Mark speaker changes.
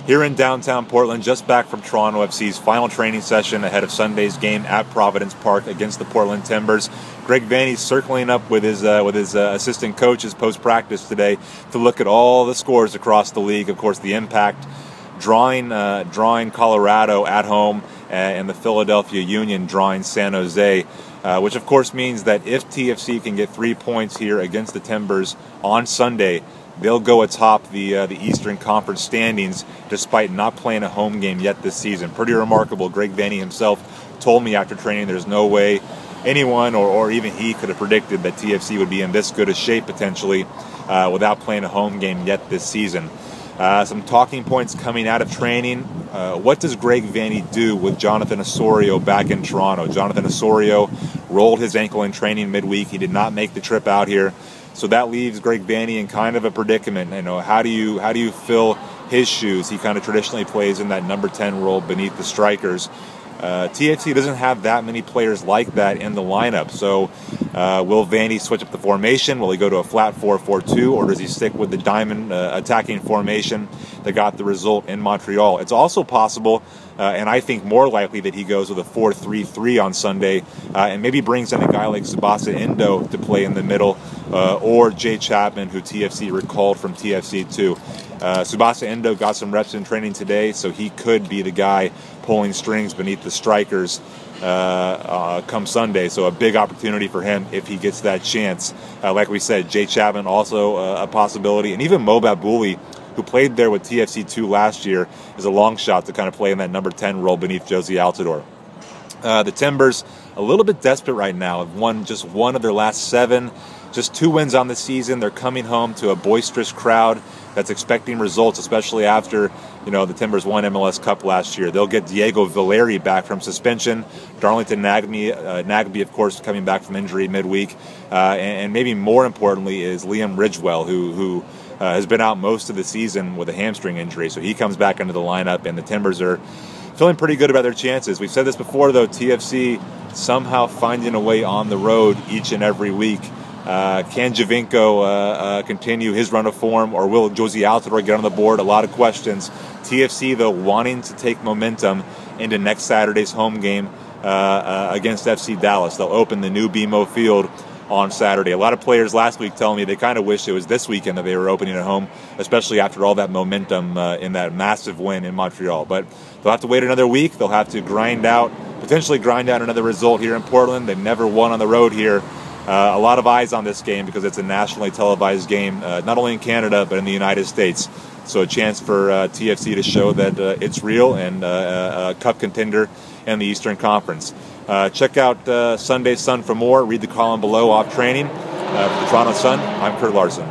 Speaker 1: Here in downtown Portland, just back from Toronto FC's final training session ahead of Sunday's game at Providence Park against the Portland Timbers. Greg Vanney's circling up with his assistant coaches post-practice today to look at all the scores across the league. Of course, the Impact drawing Colorado at home, and the Philadelphia Union drawing San Jose, which of course means that if TFC can get 3 points here against the Timbers on Sunday, they'll go atop the Eastern Conference standings despite not playing a home game yet this season. Pretty remarkable. Greg Vanney himself told me after training there's no way anyone or even he could have predicted that TFC would be in this good a shape potentially without playing a home game yet this season. Some talking points coming out of training. What does Greg Vanney do with Jonathan Osorio back in Toronto? Jonathan Osorio rolled his ankle in training midweek. He did not make the trip out here. So that leaves Greg Vanney in kind of a predicament. You know, how do you fill his shoes? He kind of traditionally plays in that number 10 role beneath the strikers. TFC doesn't have that many players like that in the lineup. So will Vanney switch up the formation? Will he go to a flat 4-4-2, or does he stick with the diamond attacking formation that got the result in Montreal? It's also possible, and I think more likely, that he goes with a 4-3-3 on Sunday and maybe brings in a guy like Tsubasa Endo to play in the middle, or Jay Chapman, who TFC recalled from TFC 2. Tsubasa Endo got some reps in training today, so he could be the guy pulling strings beneath the strikers come Sunday. So a big opportunity for him if he gets that chance. Like we said, Jay Chapman also a possibility, and even Mo Babouli, who played there with TFC 2 last year, is a long shot to kind of play in that number 10 role beneath Josie Altidore. The Timbers, a little bit desperate right now, have won just one of their last 7. Just 2 wins on the season. They're coming home to a boisterous crowd that's expecting results, especially after, the Timbers won MLS Cup last year. They'll get Diego Valeri back from suspension. Darlington Nagbe, of course, coming back from injury midweek. And maybe more importantly is Liam Ridgewell, who has been out most of the season with a hamstring injury. So he comes back into the lineup, and the Timbers are feeling pretty good about their chances. We've said this before, though, TFC somehow finding a way on the road each and every week. Can Javinko continue his run of form, or will Josie Altidore get on the board? A lot of questions. TFC, though, wanting to take momentum into next Saturday's home game against FC Dallas. They'll open the new BMO Field on Saturday. A lot of players last week telling me they kind of wish it was this weekend that they were opening at home, especially after all that momentum in that massive win in Montreal. But they'll have to wait another week. They'll have to potentially grind out another result here in Portland. They've never won on the road here. A lot of eyes on this game because it's a nationally televised game, not only in Canada but in the United States. So a chance for TFC to show that it's real and a cup contender in the Eastern Conference. Check out Sunday's Sun for more. Read the column below off training. For the Toronto Sun, I'm Kurt Larson.